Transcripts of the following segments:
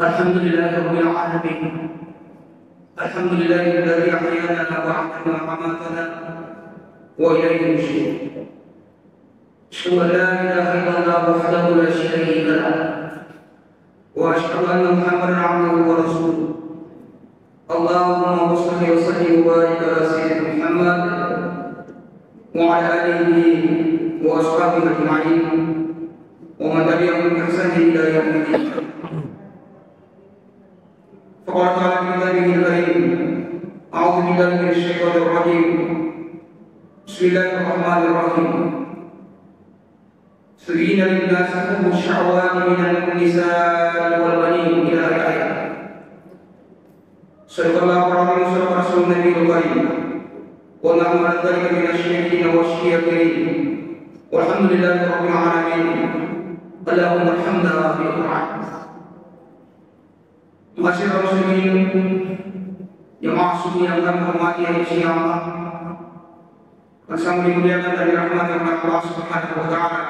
Alhamdulillahirabbil alamin. Alhamdulillahilladzi ahyana ba'da ma amatana wa ilayhi nusyur. Asyhadu an la ilaha illallah wahdahu la syarika lah wa asyhadu anna Muhammadan 'abduhu wa rasuluh. Allahumma shalli wa sallim wa barik ala sayyidina Muhammad wa ala alihi wa ashabihi ajma'in wa man tabi'ahum bi ihsan ila yaumil din. فقال تعالى في كتابه الكريم: أعوذ بالله من الشيطان الرجيم. بسم الله الرحمن الرحيم. زين للناس حب الشهوات من النساء والبنين إلى الآية. صدق الله العظيم وصدق رسول النبي الكريم ونحن على ذلك من الشاهدين والشاكرين والحمد لله رب العالمين. اللهم الحمد في القرآن. Masyarakat muslimin yang maksudnya yang kami hormati insya Allah, bersama dimuliakan dari rahmat Allah Subhanahu wa Ta'ala.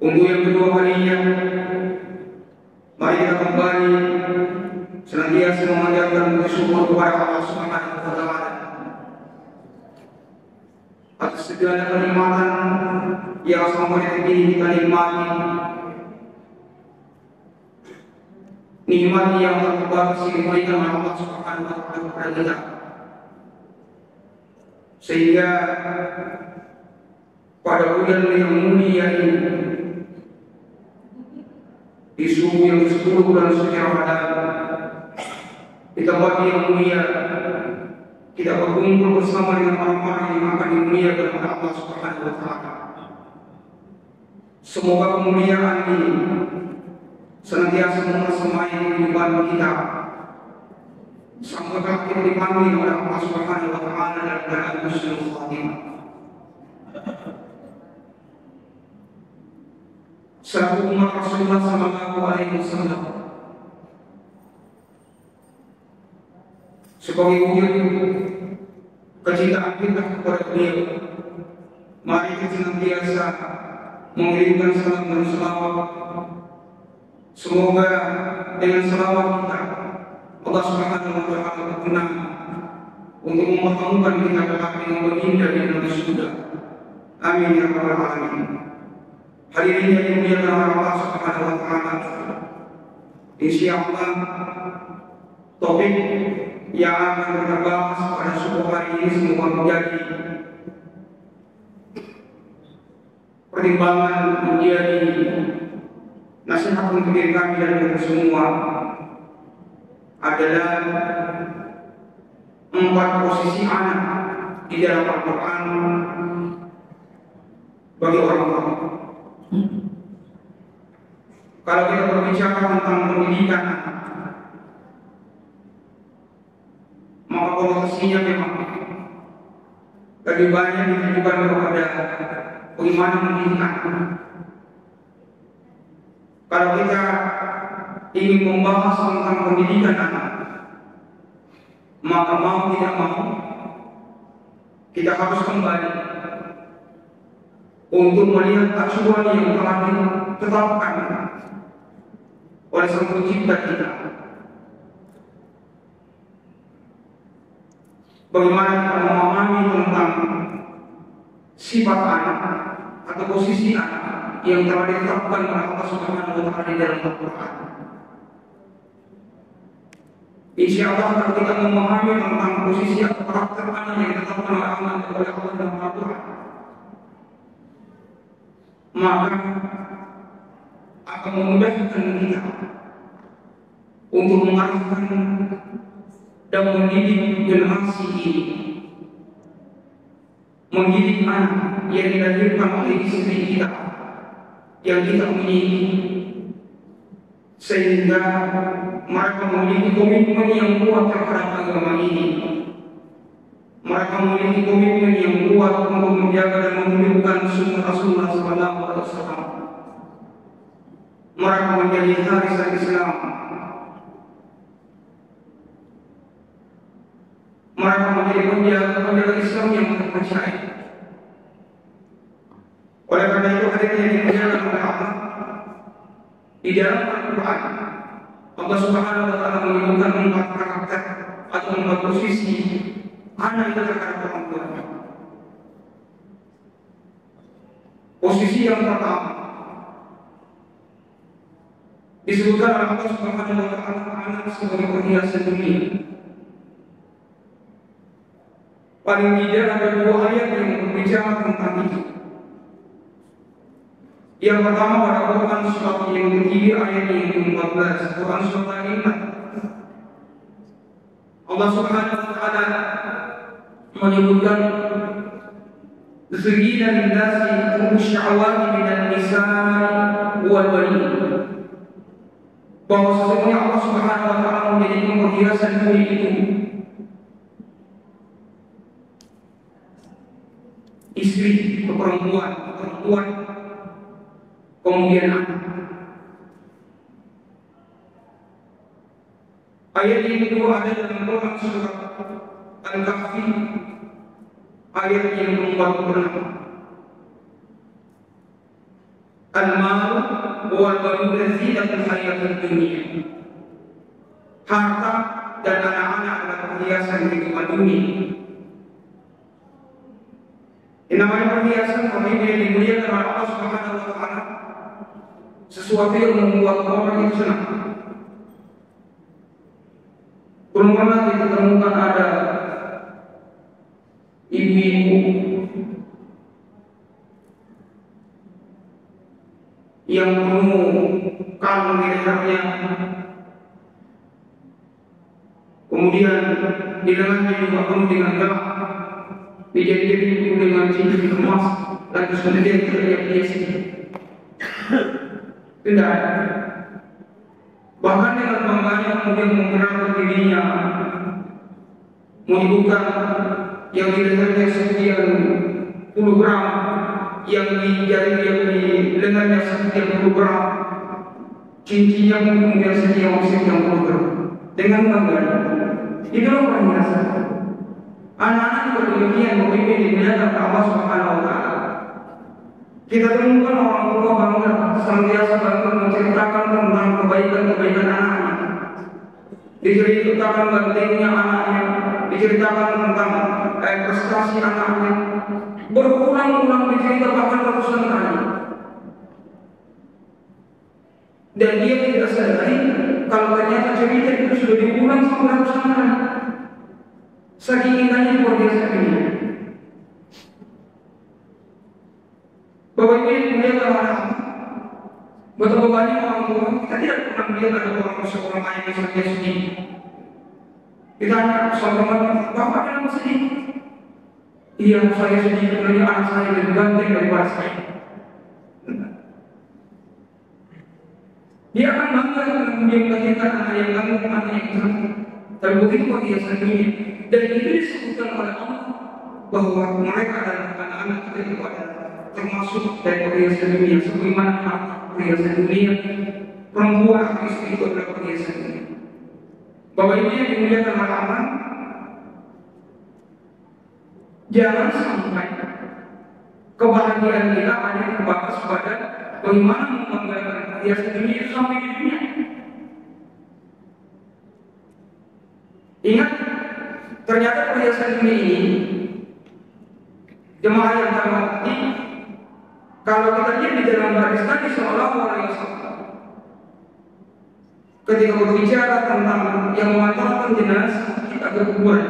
Untuk yang kedua kalinya, mari kita kembali senantiasa memanjatkan bersyukur kepada Allah Subhanahu wa Ta'ala atas segala kenikmatan yang selama ini kita nikmati. Nikmat yang terbatas diberikan oleh Allah Subhanahu wa Ta'ala kepada kita, sehingga pada bulan yang mulia ini, di subuh yang ke-10 bulan suci Ramadan, di tempat yang mulia, kita berkumpul bersama dengan orang-orang yang akan dimuliakan oleh Allah Subhanahu wa Ta'ala. Semoga kemuliaan ini senantiasa mengersamai kehidupan kita sampai kita dipanggil oleh Allah Subhanahu wa Ta'ala dalam keadaan husnul khatimah. Selaku umat Rasulullah sallallahu alaihi wasallam, sebagai wujud kecintaan kita kepada beliau, mari kita senantiasa mengirimkan salam dan salawat. Semoga dengan selawat kita Allah Subhanahu wa Ta'ala berkenan untuk mempertemukan kita kelak dengan baginda di dalam surga. Amin ya rabbal alamin. Hadirin yang dimuliakan oleh Allah Subhanahu wa Ta'ala, insyaallah topik yang akan kita bahas pada subuh hari ini semoga menjadi pertimbangan, menjadi nasihat untuk diri kami dan kita semua, adalah 4 posisi anak di dalam Al-Quran bagi orang tua. Kalau kita berbicara tentang pendidikan, maka posisinya memang lebih banyak ditujukan kepada bagaimana mendidik anak. Kalau kita ingin membahas tentang pendidikan anak, maka mau tidak mau kita harus kembali untuk melihat acuan yang telah ditetapkan oleh Sang Pencipta kita. Bagaimana kita memahami tentang sifat anak atau posisi anak yang telah ditetapkan oleh Allah Subhanahu wa Ta'ala di dalam Al-Quran. Insyaallah kalau kita memahami tentang posisi atau karakter anak yang ditetapkan oleh Allah dalam Al-Quran, maka akan memudahkan kita untuk mengarahkan dan mendidik generasi ini, mendidik anak yang dilahirkan oleh istri kita yang kita miliki, sehingga mereka memiliki komitmen yang kuat terhadap agama ini. Mereka memiliki komitmen yang kuat untuk menjaga dan memuliakan sunnah Rasulullah sallallahu alaihi wasallam. Mereka menjadi haris Islam. Mereka menjadi penjaga Islam yang terpercaya. Oleh karena itu hadirnya dimuliakan oleh Allah di dalam Al-Quran, Allah Subhanahu wa Ta'ala menyebutkan 4 karakter atau 4 posisi anak itu terhadap orang tuanya. Posisi yang pertama disebutkan oleh Allah Subhanahu wa Ta'ala anak sebagai perhiasan dunia. Paling tidak ada 2 ayat yang berbicara tentang itu. Yang pertama pada Quran surat yang ketiga ayat yang ke-14, Quran surat Al-Imran. Allah Subhanahu wa Ta'ala menyebutkan Zuyyina lin-nasi hubbu syahawati minan nisa'i wal banin. Bahwa sesungguhnya Allah Subhanahu wa Ta'ala menjadikan perhiasan dunia itu istri, perempuan, kemudian anak. Ayat yang kedua ada dalam Quran surat Al-Kahfi ayat yang ke-46. Al-malu wal banuna zinatul hayatid dunya. Harta dan anak-anak adalah perhiasan kehidupan dunia. Yang namanya perhiasan yang dimuliakan oleh Allah Subhanahu wa Ta'ala, sesuatu yang membuat orang itu senang. Belum pernah ditemukan ada ibu-ibu yang penuh kalung di lehernya, kemudian di lengannya juga penuh dengan gelang, dijadi-jadi dengan cincin emas, lalu kemudian terlihat sedih. Tidak. Bahkan dengan bangganya kemudian memperkenalkan dirinya, menyebutkan yang di lehernya sekian puluh gram, yang di lengannya sekian puluh gram, cincinnya kemudian sekian puluh gram. Dengan bangganya, itulah perhiasan. Anak-anak juga demikian, memimpin dimuliakan Allah Subhanahu wa Ta'ala. Kita temukan orang tua bangga, senantiasa bangga menceritakan tentang kebaikan-kebaikan anaknya. Diceritakan pentingnya anaknya, diceritakan tentang prestasi anaknya. Berulang-ulang diceritakan bahkan ratusan kali. Dan dia tidak sadari kalau ternyata cerita itu sudah diulang sampai ratusan kali. Saking indahnya perhiasan ini. Bapak Ibu yang dimuliakan oleh Allah, betapa banyak orang tua kita tidak pernah melihat ada orang seorang ayah yang sedih. Ditanya soal teman, Bapak kenapa sedih? Iya, saya sedih karena anak saya lebih ganteng daripada saya. Dia akan bangga kemudian melahirkan anak yang ganteng, anak yang cantik. Tapi begitu perhiasan dunia, dan itu disebutkan oleh Allah bahwa mereka adalah anak-anak kita itu adalah termasuk dari perhiasan dunia. Sebagaimana harta perhiasan dunia, perempuan atau istri itu adalah perhiasan dunia. Bapak Ibu yang dimuliakan oleh Allah, jangan sampai kebahagiaan kita hanya terbatas pada bagaimana membanggakan perhiasan dunia itu sampai di dunia. Ingat, ternyata perhiasan dunia ini, jemaah yang terhormati, kalau kita lihat di dalam hadis Nabi Sallallahu Alaihi Wasallam, ketika berbicara tentang yang mengantarkan jenazah kita ke kuburan,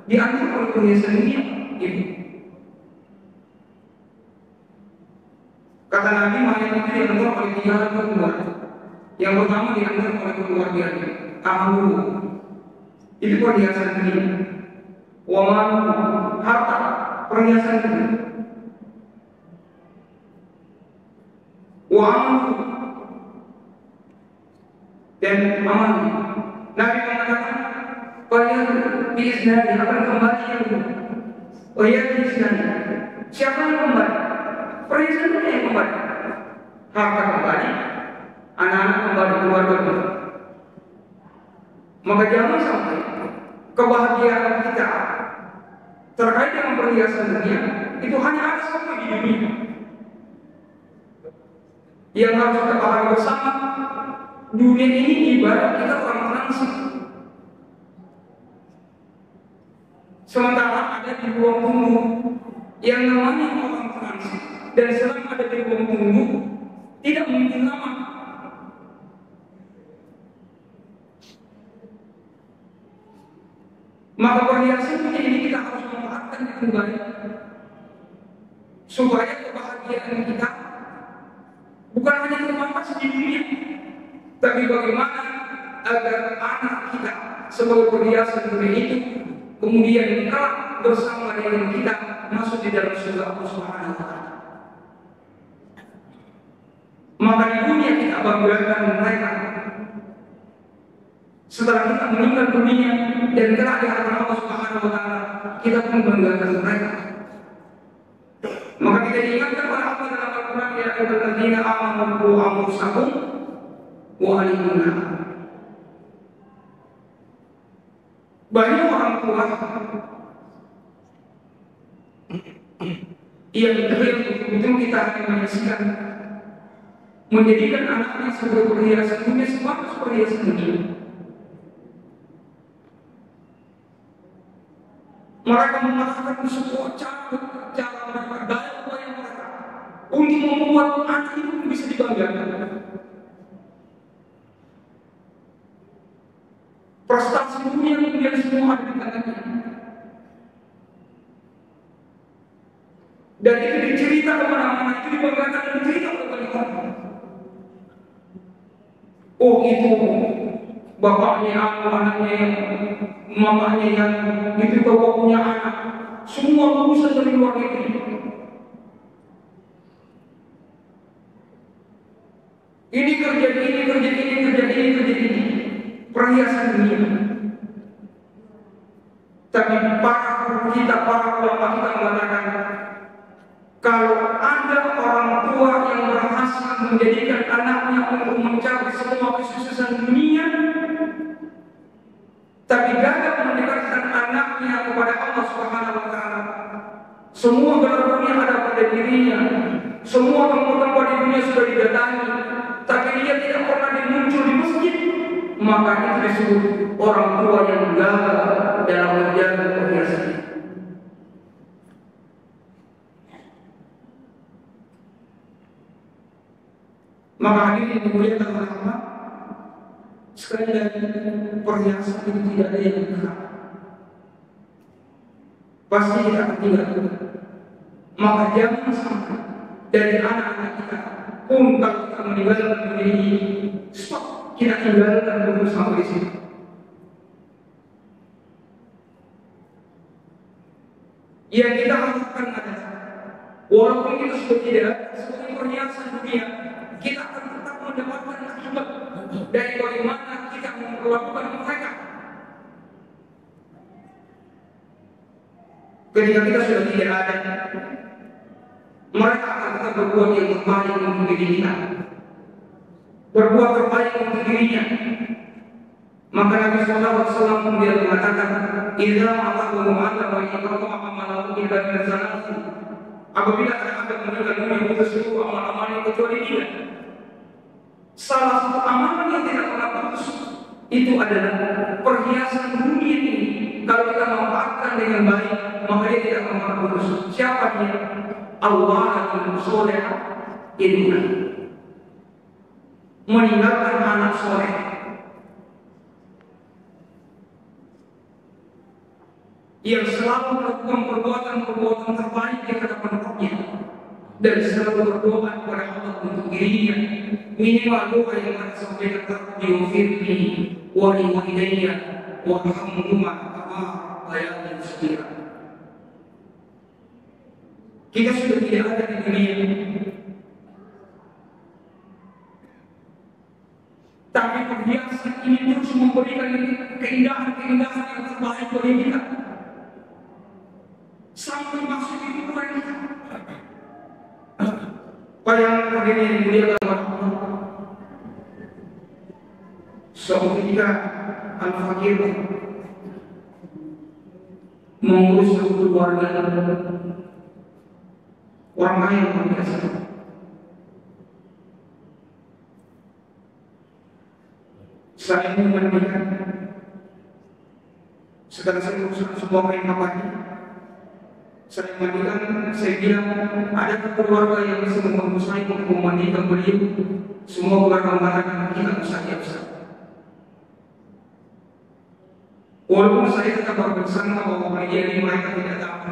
diantar oleh perhiasan dunia, itu. Kata Nabi, mayat itu diantar oleh 3 hal ke kuburan. Yang pertama diantar oleh keluarganya, ahlu, itu perhiasan dunia. Waman, harta, perhiasan dunia. Uang dan amal. Nabi mengatakan, kalian biiznani akan kembali yang kalian biiznani. Siapa yang kembali? Perhiasan dunia yang kembali. Harta kembali, anak-anak kembali, keluarga kembali. Maka jangan sampai kebahagiaan kita terkait dengan perhiasan dunia itu hanya ada sampai di dunia. yang harus kita pahami bersama, dunia ini ibarat kita orang transit. Sementara ada di ruang tunggu yang namanya orang transit, dan selama ada di ruang tunggu tidak mungkin lama. Maka perhiasan dunia ini kita harus memanfaatkan dengan baik, supaya kebahagiaan kita bukan hanya terbatas di dunia, tapi bagaimana agar anak kita sebagai perhiasan dunia itu kemudian kelak bersama dengan kita masuk di dalam surga Allah Subhanahu wa Ta'ala. Maka di dunia kita banggakan mereka. Setelah kita meninggal dunia dan kelak di hadapan Allah Subhanahu wa Ta'ala, kita pun banggakan mereka. Maka kita diingatkan oleh Allah dalam Al-Quran, ya ayyuhalladzina amanu qu anfusakum wa ahlikum nar. Banyak orang tua yang betul kita akan menyaksikan menjadikan anaknya sebagai perhiasan dunia, sebatas perhiasan dunia. Mereka mengarahkan sebuah cara mereka, daya upaya mereka untuk membuat anak itu bisa dibanggakan. Prestasi dunia kemudian semua ada di tangannya. Dan itu dicerita kemana-mana, itu dibanggakan dan dicerita oleh banyak orang. Oh itu bapaknya, anaknya, mamanya yang itu bapak punya anak, semua lulusan dari luar negeri. Ini kerja ini, perhiasan dunia. Tapi para ulama kita mengatakan, kalau ada orang tua yang berhasil menjadikan anaknya untuk mencapai semua kesuksesan dunia, tapi gagal mendekatkan anaknya kepada Allah Subhanahu wa Ta'ala, semua gelar dunia ada pada dirinya, semua tempat-tempat di dunia sudah didatangi, tapi dia tidak pernah muncul di masjid, maka itu disebut orang tua yang gagal dalam menjaga perhiasan. Maka hadirin dimuliakan oleh Allah, sekali lagi perhiasan itu tidak ada yang kekal, pasti kita akan tinggal. Maka jangan sampai dari anak-anak kita pun kalau kita meninggalkan dunia ini, stop, kita tinggalkan dulu sampai di sini. Yang kita harapkan adalah walaupun kita sudah tidak sebagai perhiasan dunia, kita akan tetap mendapatkan akibat dari bagaimana kita memperlakukan mereka. Ketika kita sudah tidak ada, mereka akan tetap berbuat yang terbaik untuk diri kita, berbuat terbaik untuk dirinya. Maka Nabi SAW kemudian mengatakan, "Idza ma'akum ma'ala wa iqra'u amalahu illa min salati." Apabila ada meninggal dunia, putus seluruh amal-amalnya kecuali dia. Salah satu amalan yang tidak pernah putus itu adalah perhiasan dunia ini. Kalau kita manfaatkan dengan baik, maka dia tidak akan pernah putus. Siapa dia? Allah yang soleh ilmu, meninggalkan anak soleh yang selalu melakukan perbuatan terbaik di hadapan Rabbnya dan selalu berdoa kepada Allah untuk dirinya. Minimal doa yang mereka sampaikan, Rabbi ghfirli wa li walidayya warhamhuma kama rabbayani shaghira. Kita sudah tidak ada di dunia, tapi perhiasan ini terus memberikan keindahan-keindahan yang terbaik bagi kita sampai masuk di pikiran kita. Bayangkan begini yang dimuliakan Allah. Suatu ketika al-fakir mengurus satu keluarga, orang kaya luar biasa. Saya memandikan, setelah saya uruskan semua kain kapannya, saya mandikan, saya bilang, ada keluarga yang bisa membantu saya untuk memandikan beliau. Semua keluarga mengatakan, kita usah ya Ustaz. Walaupun saya tetap bersangka bahwa ini mereka tidak tahu.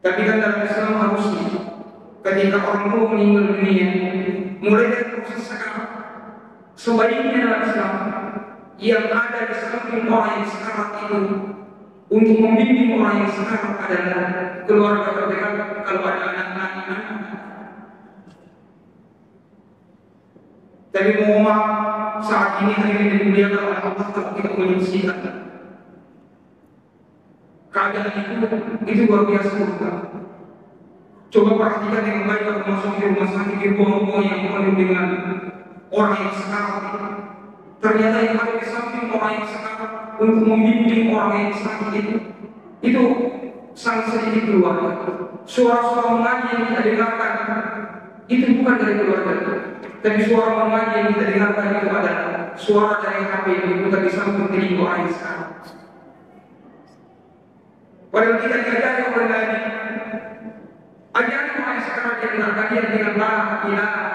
Tapi kan dalam Islam harusnya ketika orang tua meninggal dunia, mulai dari proses sekarat, sebaiknya dalam Islam yang ada di samping orang yang sekarat itu untuk membimbing orang yang sekarat adalah keluarga terdekat kalau ada anak-anak. Tapi mohon saat ini hari ini dimuliakan oleh Allah kalau kita menyaksikan keadaan itu luar biasa juga. Coba perhatikan dengan baik kalau masuk di rumah sakit di ruang-ruang yang penuh dengan orang yang sekarat. Ternyata yang ada di samping orang yang sekarat untuk membimbing orang yang sakit itu sangat sedikit keluarga. Suara-suara mengaji yang kita dengarkan itu bukan dari keluarga, tapi suara mengaji yang kita dengarkan itu adalah suara dari HP yang diputar di samping telinga orang yang sekarat. Padahal kita diajari oleh Nabi, ajaran orang yang sekarang didengarkan dia dengan la ilaha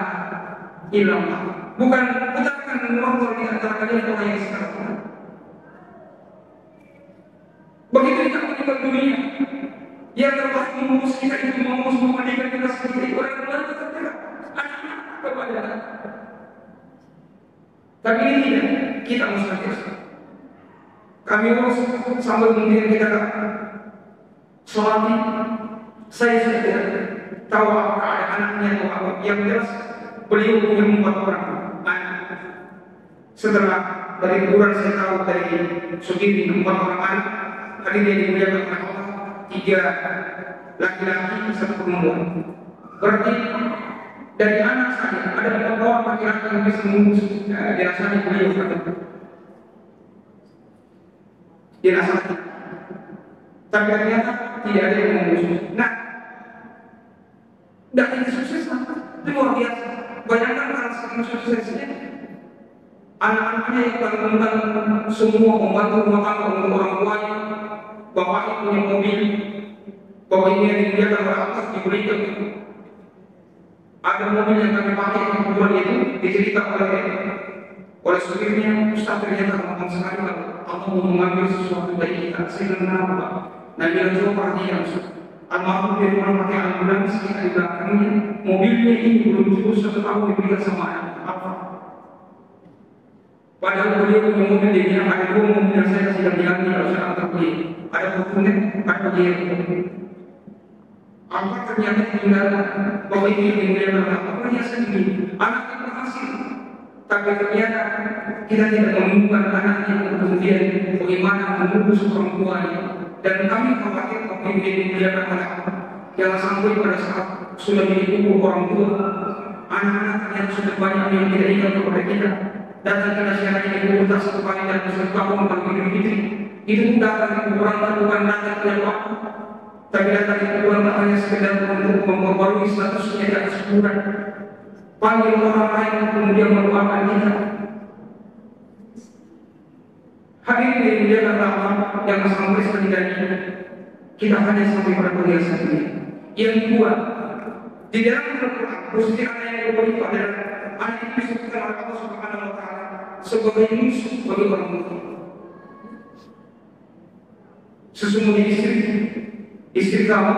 illallah, bukan putarkan nomor di antara kalian orang yang sekarang. Begitu kita meninggal dunia, yang terbaik mengurus kita itu mengurus memandikan kita seperti itu oleh keluarga terdekat, anak-anak kepada. Tapi ini tidak, kita mustahil. Kami urus sambil mungkin kita sholat, saya tidak tahu apakah ada anaknya atau apa. Yang jelas beliau punya 4 orang anak. Setelah dari ukuran saya tahu dari sendiri 4 orang anak. Tadi dia dimuliakan oleh Allah, 3 laki-laki 1 perempuan. Berarti dari anak saya ada 4 orang laki-laki yang bisa mengurus jenazahnya beliau. Jenazahnya. Tapi ternyata tidak ada yang mengurus. Nah, dari sukses itu luar biasa. Bayangkan kalau saking suksesnya, anak-anaknya yang melakukan semua membantu rumah tangga untuk orang tuanya, bapaknya punya mobil, bahwa ini yang dimuliakan oleh Allah diberikan. Ada mobil yang kami pakai kebetulan itu diceritakan oleh supirnya, Ustaz ternyata gampang sekali kalau Allah mau mengambil sesuatu dari kita. Saya kenapa? Nah, dia coba perhatikan almarhum dari orang pakai ambulans kita di belakangnya, mobilnya ini belum cukup 1 tahun diberikan sama anak. Apa? Padahal beliau punya mobil, dia bilang ada 2 mobil yang saya kasih ganti kalau saya antar beliau. Ada dokumen, ada dia. Apa ternyata tinggal bahwa ini dimuliakan oleh Allah. Ternyata begini, anaknya berhasil, tapi ternyata kita tidak menemukan anaknya kemudian bagaimana mengurus orang tuanya. Dan kami khawatir kalau ini dimuliakan oleh Allah, jangan sampai pada saat sudah menjadi orang tua, anak-anak yang sudah banyak yang tidak ingat kepada kita, datang ke nasihat ini berputar 1 kali dan 1 tahun kalau Idul Fitri, itu datang ke kuburan bukan datang ke waktu, tapi datang ke kuburan hanya sekedar untuk memperbarui statusnya di atas kuburan, panggil orang lain kemudian mendoakan kita. Hadirin yang dimuliakan Allah, yang sampai seperti tadi, kita hanya sampai pada perhiasan ini. Yang kedua, di dalam Al-Quran, posisi anak yang kedua itu adalah anak yang disebutkan oleh Allah Subhanahu Wa Taala sebagai musuh bagi orang tua. Sesungguhnya istri kamu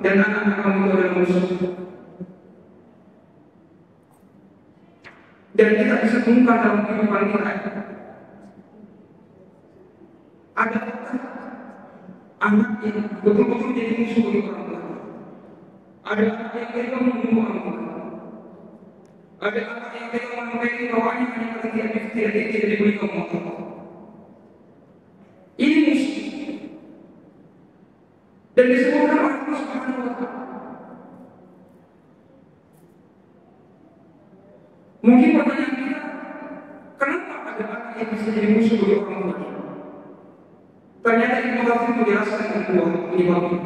dan anak-anak kamu itu adalah musuh. Dan kita bisa temukan dalam kehidupan kita. Ada anak yang betul-betul jadi musuh bagi orang tua. Ada anak yang tega membunuh orang tua. Ada anak yang tega menempeli bawahnya hanya karena tidak diberi kemohonan. Ini musuh. Dan disebutkan oleh Allah Subhanahu Wa Taala. Mungkin pertanyaan kita, kenapa ada anak yang bisa jadi musuh bagi orang tua? Ternyata Ibnu Katsir menjelaskan penyebabnya.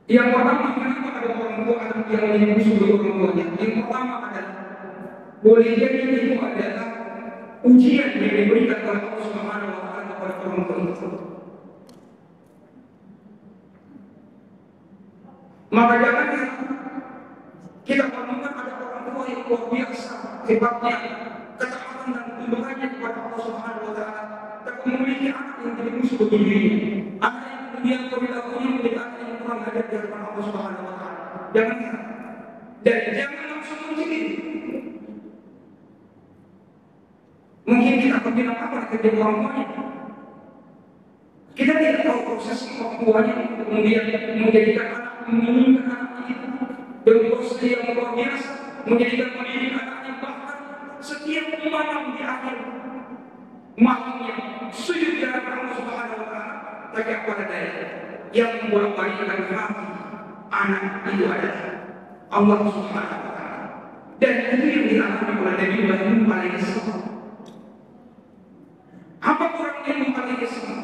Yang pertama, kenapa ada orang tua anak yang menjadi musuh bagi orang tuanya? Yang pertama adalah boleh jadi itu adalah ujian yang diberikan oleh Allah Subhanahu wa taala kepada orang tua itu. Maka jangan kita menemukan ada orang tua yang luar biasa sifatnya, ketaatan dan ketundukannya kepada Allah Subhanahu wa taala, tapi memiliki anak yang jadi musuh bagi dirinya. Anak yang kemudian perilakunya menjadi anak yang kurang ajar di hadapan Allah Subhanahu wa taala. Jangan langsung mencuri. Mungkin kita berbilang apa kerja orang tuanya. Kita tidak tahu proses orang tuanya kemudian menjadikan anak, menginginkan anaknya itu dengan proses yang luar biasa, menjadikan pendidik anaknya, bahkan setiap malam di akhir malamnya sujud di hadapan Allah Subhanahu wa taala, tapi apa daya yang membolak-balikkan hati anak itu adalah Allah Subhanahu wa taala. Dan itu yang dialami oleh Nabi Ibrahim alaihissalam. Apa kurangnya Nabi alaihissalam?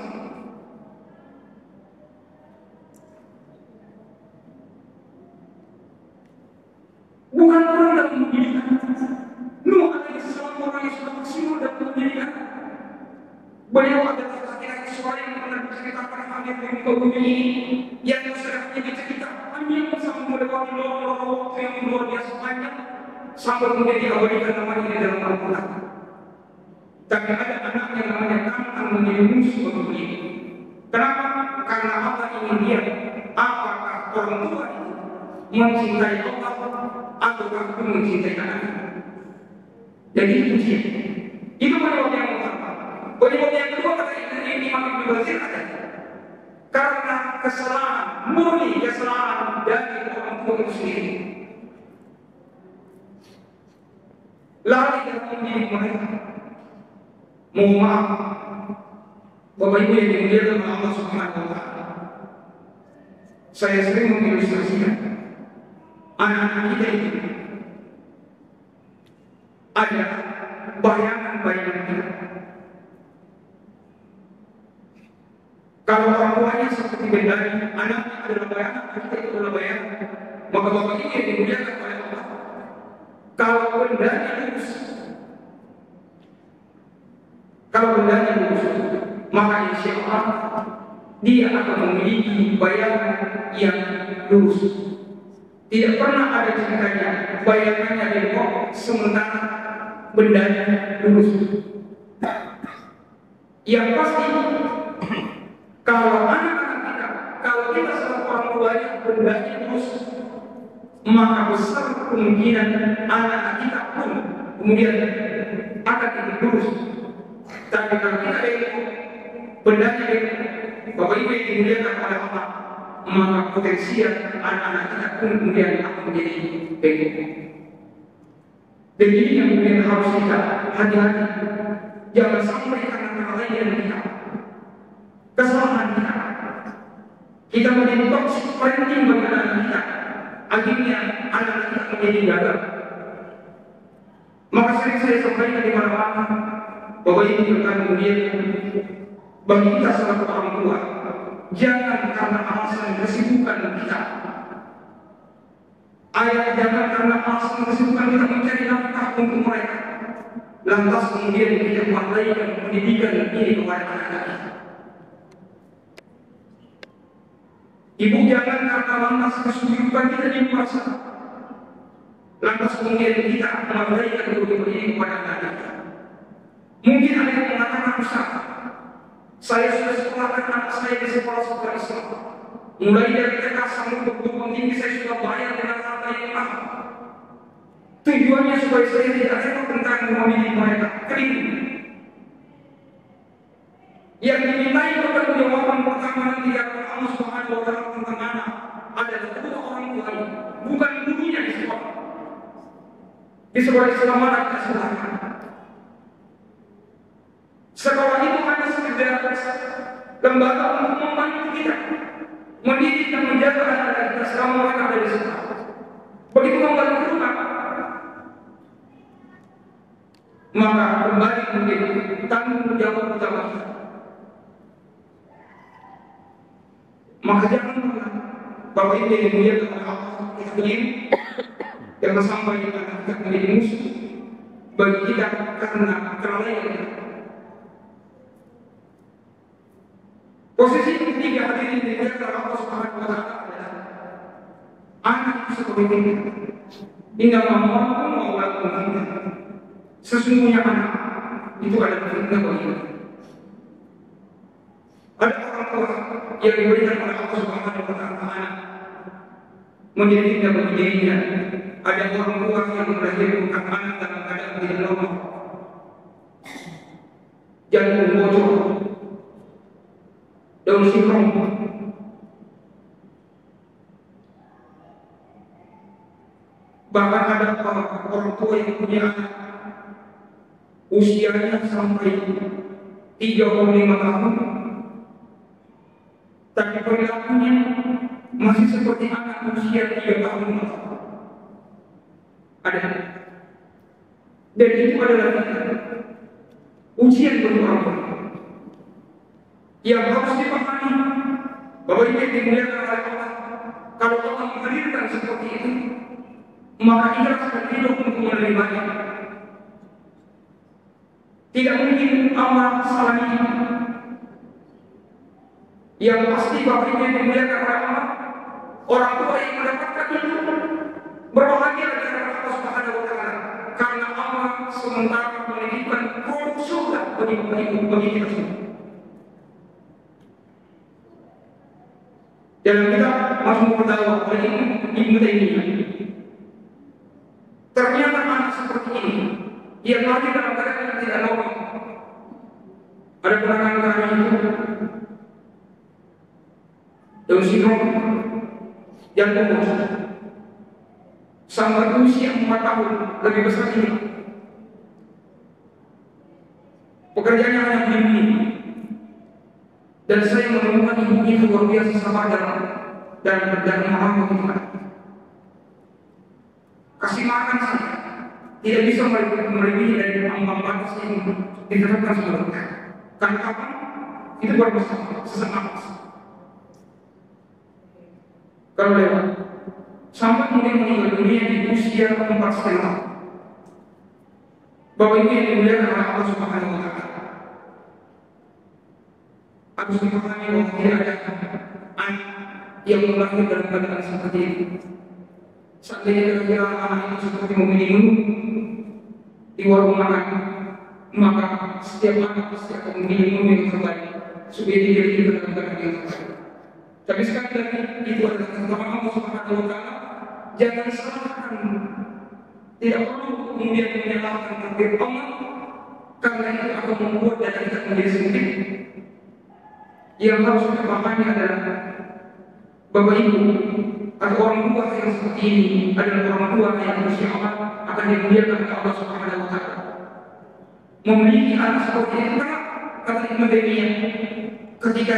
Bukan orang dalam pendidikan. Nuh alaihissalam orang yang sudah maksimal dalam pendidikan. Beliau adalah laki-laki seorang yang pernah diceritakan hadir di muka bumi ini, yang masyarakat diceritakan yang sama melewati lorong-lorong waktu yang luar biasa panjang sampai kemudian diabadikan namanya di dalam Al-Quran. Tapi ada anak yang namanya Kan'an menjadi musuh bagi beliau. Kenapa? Karena Allah ingin lihat apakah orang tua itu mencintai Allah ataukah pun mencintai anaknya. Jadi itu ujian. Itu penyebab yang pertama. Penyebab yang kedua kata Imam Ibnu Katsir ada karena kesalahan, murni kesalahan dari orang tua itu sendiri. Lari dalam mendidik mereka. Mohon maaf, Bapak Ibu yang dimuliakan oleh Allah Subhanahu wa taala. Saya sering mengilustrasikan anak-anak kita itu ada bayangan-bayangan kita. Kalau orang tuanya seperti bendanya, anaknya adalah bayangan, kita itu adalah bayangan. Maka Bapak Ibu yang dimuliakan oleh Allah, kalau bendanya lurus, maka insya Allah dia akan memiliki bayangan yang lurus. Tidak pernah ada ceritanya bayangannya bengkok sementara bendanya lurus. Yang pasti kalau anak-anak kita, kalau kita sebagai orang tuanya bendanya lurus, maka besar kemungkinan anak-anak kita pun kemudian akan ikut lurus. Tapi kalau kita bengkok, bendanya bengkok, Bapak Ibu yang dimuliakan oleh Allah, maka potensial anak-anak kita pun kemudian akan menjadi bengkok. Dan ini yang kemudian harus kita hati-hati. Jangan sampai karena kelalaian kita, kesalahan kita menjadi toxic parenting bagi anak-anak kita. Akhirnya anak-anak kita menjadi gagal. Maka sering saya sampaikan di mana-mana, Bapak Ibu akan kemudian bagi kita sebagai orang tua, jangan karena alasan kesibukan kita, jangan karena alasan kesibukan kita mencari nafkah untuk mereka, lantas kemudian kita mengabaikan pendidikan ini kepada anak-anak kita. Ibu jangan karena lantas kesibukan kita di puasa, lantas kemudian kita mengabaikan pendidikan ini kepada anak-anak kita. Mungkin ada yang mengatakan, Ustaz, saya sudah sekolahkan anak saya di sekolah-sekolah Islam. Mulai dari TK sampai perguruan tinggi saya sudah bayar dengan harga yang mahal. Tujuannya supaya saya tidak repot tentang memilih mereka kering. Yang dimintai pertanggungjawaban pertama nanti dari Allah Subhanahu wa taala tentang anak adalah kedua orang tuanya, bukan gurunya di sekolah. Di sekolah Islam mana kita sekolahkan? Sekolah itu hanya sekedar lembaga untuk membantu kita mendidik dan menjaga anak-anak kita selama mereka ada di sekolah. Begitu kembali ke rumah, maka kembali menjadi tanggung jawab utama kita. Maka jangan Bapak Ibu yang dimuliakan oleh Allah, kita ingin jangan sampai anak kita menjadi musuh bagi kita karena kelalaian kita. Posisi ketiga hadirin dilihat oleh Allah Subhanahu wa taala adalah anak seperti ini. Inna ma'akum wa walakum fitnah. Sesungguhnya anak itu adalah fitnah bagi kita. Ada orang tua yang diberikan oleh Allah Subhanahu wa taala anak menjadi fitnah bagi dirinya. Ada orang tua yang melahirkan anak dalam keadaan tidak normal, jantung bocor, daun sindrom, bahkan ada orang tua yang punya anak usianya sampai 35 tahun, tapi perilakunya masih seperti anak usia 3 tahun. Ada, dan itu adalah ujian bagi orang tua yang harus dipahami bahwa ini dimuliakan oleh Allah. Kalau Allah menghadirkan seperti itu, maka ikhlas dan hidup untuk menerimanya. Tidak mungkin Allah salah ini. Yang pasti bahwa ini dimuliakan oleh Allah. Orang tua yang mendapatkan itu berbahagia dengan Allah Subhanahu wa taala, karena Allah sementara menitipkan produk surga bagi kita semua. Dalam kitab Majmu' Fatawa oleh Ibnu Taimiyah, ternyata anak seperti ini yang lahir dalam keadaan yang tidak normal. Ada penanganan itu daun sindrom, jantung bocor, sampai usia 4 tahun lebih besar ini. Pekerjaannya hanya begini. Dan saya menemukan ibu itu luar biasa sabar dan memahami kita. Kasih makan saja tidak bisa melebihi dari ambang batas yang ditetapkan sebelumnya. Karena kapan? Itu baru sesak nafas. Kalau lewat sampai kemudian meninggal dunia di usia 4,5. Bahwa ini yang dimuliakan oleh Allah Subhanahu wa taala. Harus dipahami bahwa tidak ada anak yang melahir dalam keadaan seperti itu. Seandainya kira-kira anak itu seperti minum di warung makan, maka setiap anak pasti akan minum yang terbaik supaya dia hidup dalam keadaan yang terbaik. Tapi sekali lagi itu adalah tentang Allah Subhanahu wa taala. Jangan salahkan, tidak perlu kemudian menyalahkan takdir Allah, karena itu akan membuat dada kita menjadi sempit. Yang harus kita pahami adalah Bapak Ibu atau orang tua yang seperti ini adalah orang tua yang insya Allah akan dimuliakan oleh Allah Subhanahu wa taala. Memiliki anak seperti itu, kata Ibnu Taimiyah, ketika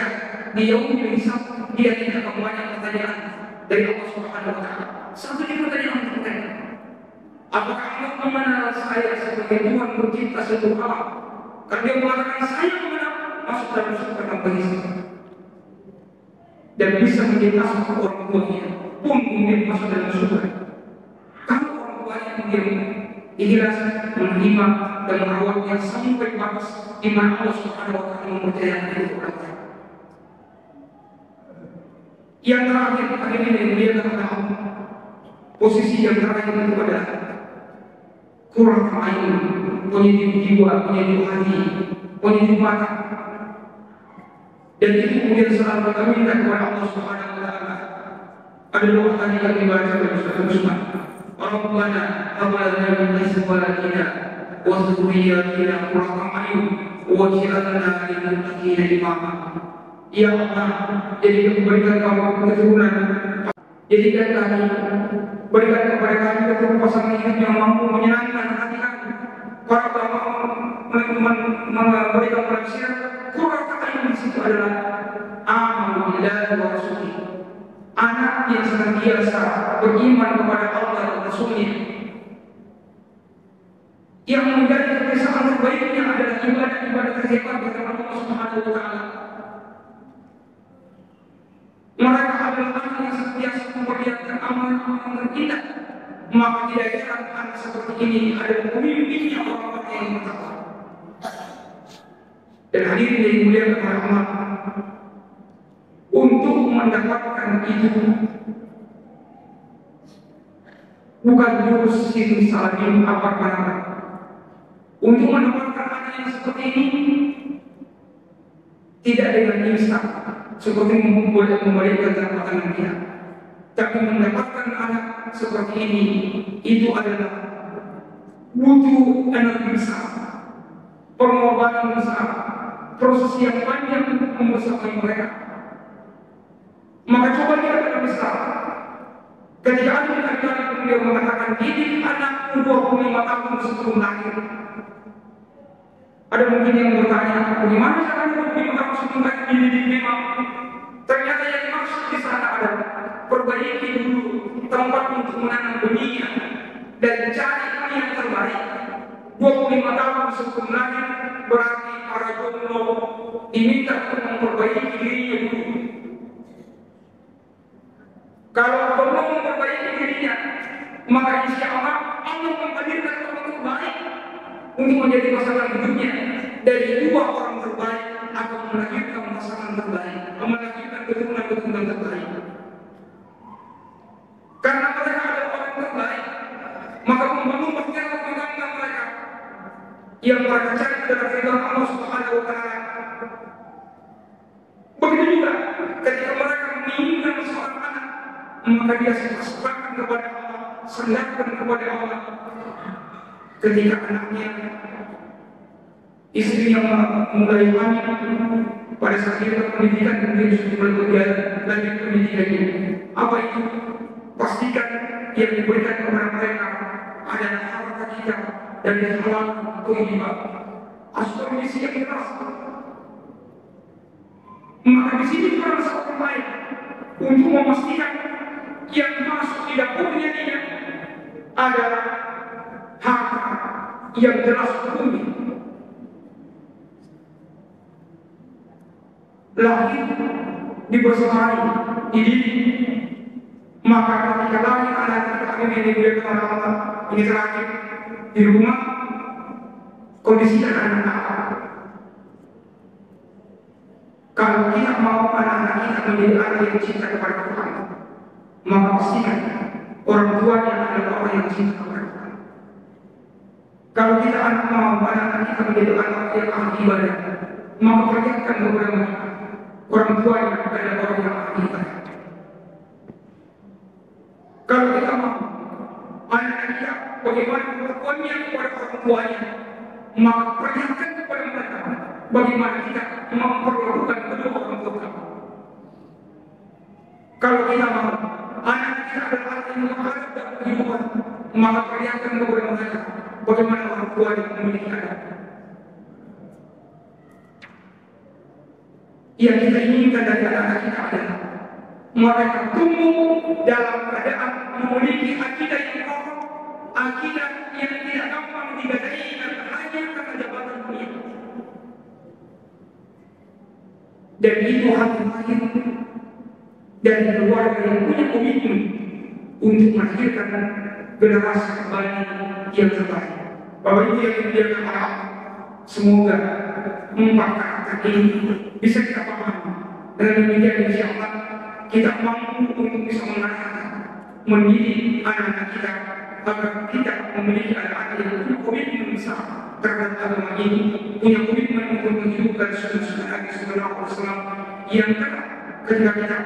di yaumul hisab dia tidak akan banyak pertanyaan dari Allah Subhanahu wa taala. Satu pertanyaan untuk mereka, apakah Allah mengenal saya sebagai Tuhan pencipta seluruh alam? Karena dia mengatakan saya mengenal, masuk dalam surga tanpa hisab dan bisa menjadi asal orang tuanya pun kemudian masuk dalam surga. Kalau orang tuanya kemudian ikhlas menerima dan merawatnya sampai batas di mana Allah Subhanahu wa taala mempercayakan itu kepadanya. Yang terakhir akhirnya dimuliakan oleh Allah. Posisi yang terakhir itu adalah kurang ain, penyedih jiwa, penyedih hati, penyedih mata. Dan itu kemudian selalu kami minta kepada Allah Subhanahu wa taala. Ada doa tadi yang dibaca oleh Ustaz Usman. Rabbana hab lana min azwajina wa dhurriyyatina qurrata a'yun waj'alna lil muttaqina imama. Ya Allah, jadikan berikan kami keturunan, jadikan kami, berikan kepada kami keturunan pasangan hidup yang mampu menyenangkan hati kami. Para ulama memberikan penafsiran qurrata a'yun di situ adalah amal billahi wa rasulih. Anak yang senantiasa beriman kepada Allah dan Rasulnya, yang menjadi kebiasaan terbaiknya adalah ibadah-ibadah terhebat kepada Allah Subhanahu wa taala. Mereka adalah anak yang senantiasa memperlihatkan amal-amal terindah, maka tidak heran anak seperti ini adalah pemimpinnya orang-orang yang bertakwa. Dan hadirin yang dimuliakan oleh Allah, untuk mendapatkan itu bukan jurus itu salah apa-apa. Untuk mendapatkan anak yang seperti ini tidak dengan instan seperti memberikan telapak tangan dia, tapi mendapatkan anak seperti ini itu adalah butuh energi besar, pengorbanan besar, proses yang panjang untuk membesarkan mereka. Maka coba kita pada besar ketika ada anak beliau mengatakan didik anak 25 tahun sebelum lahir. Ada mungkin yang bertanya, bagaimana caranya 25 tahun sebelum lahir dididik memang? Ternyata yang dimaksud di sana adalah perbaiki dulu tempat untuk menanam benihnya dan cari ini yang terbaik. 25 tahun sebelum lahir berarti para jomblo diminta untuk memperbaiki dirinya dulu. Kalau belum memperbaiki dirinya, maka insya Allah menghadirkan orang terbaik untuk menjadi pasangan hidupnya. Dari dua orang terbaik akan melahirkan pasangan terbaik, melahirkan keturunan terbaik. Karena mereka adalah orang terbaik, maka membangun bahtera rumah mereka yang mereka cari adalah ridha Allah Subhanahu wa Ta'ala. Begitu juga ketika mereka menginginkan seorang anak, maka dia serahkan kepada Allah, serahkan kepada Allah. Ketika anaknya, istri yang mulai hamil, pada saat dia pendidikan dan dia sudah bekerja lanjut pendidikannya, apa itu? Pastikan yang diberikan kepada mereka adalah harta kita dari halal thayyibah, asuransi yang keras. Maka di sini peran seorang baik untuk memastikan yang masuk di dapurnya dia adalah harta yang jelas hukumnya. Lahir dibersamai, dididik. Maka ketika lahir anak kami ini dimuliakan oleh Allah, ini terakhir di rumah kondisi anak-anak apa? Kalau kita mau anak-anak kita menjadi anak yang cinta kepada Tuhan, maka pastikan orang tuanya adalah orang yang cinta kepada Tuhan. Kalau kita mau anak-anak kita menjadi anak yang ahli ibadah, maka perlihatkan kepada mereka orang tuanya adalah orang yang ahli ibadah. Kalau kita mau anak-anak kita bagaimana perlakuannya kepada orang tuanya, maka perlihatkan kepada mereka bagaimana kita memperlakukan kedua orang tua kita. Kalau kita mau anak kita adalah anak yang menghadap dalam kehidupan, maka perlihatkan kepada mereka bagaimana orang tua yang memiliki anak. Yang kita inginkan dari anak-anak kita adalah mereka tumbuh dalam keadaan memiliki akidah yang kokoh, akidah yang tidak gampang digadaikan hanya karena jabatan dunia. Dan itu hati lahir dari keluarga yang punya komitmen untuk melahirkan generasi kembali yang terbaik. Bapak Ibu yang dimuliakan Allah, semoga 4 karakter ini bisa kita pahami. Dengan demikian insya Allah kita mampu untuk bisa mendidik anak-anak kita agar kita memiliki anak-anak yang punya komitmen besar terhadap agama ini, punya komitmen untuk menghidupkan sunnah Nabi Sallallahu Alaihi Wasallam yang ketika kita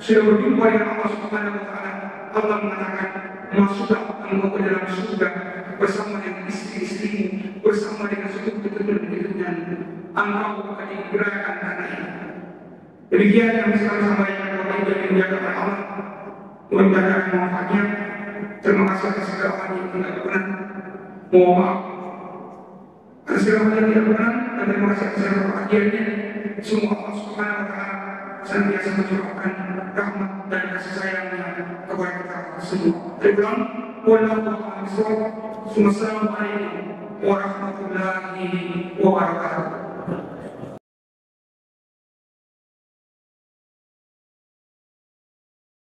sudah berjumpa dengan Allah Subhanahu Wa Taala, Allah mengatakan masuklah engkau ke dalam surga bersama dengan istri-istrimu, bersama dengan seluruh keturunan engkau akan digerakkan karena ini. Demikian yang bisa kami sampaikan kepada Ibu yang dimuliakan oleh Allah. Mudah-mudahan manfaatnya. Terima kasih atas segala yang tidak berkenan. Mohon maaf atas segala yang tidak berkenan dan terima kasih atas segala perhatiannya. Semoga Allah Subhanahu Wa Taala senantiasa mencurahkan rahmat dan kasih sayangnya kepada kita semua. Terima kasih. Wassalamualaikum warahmatullahi wabarakatuh.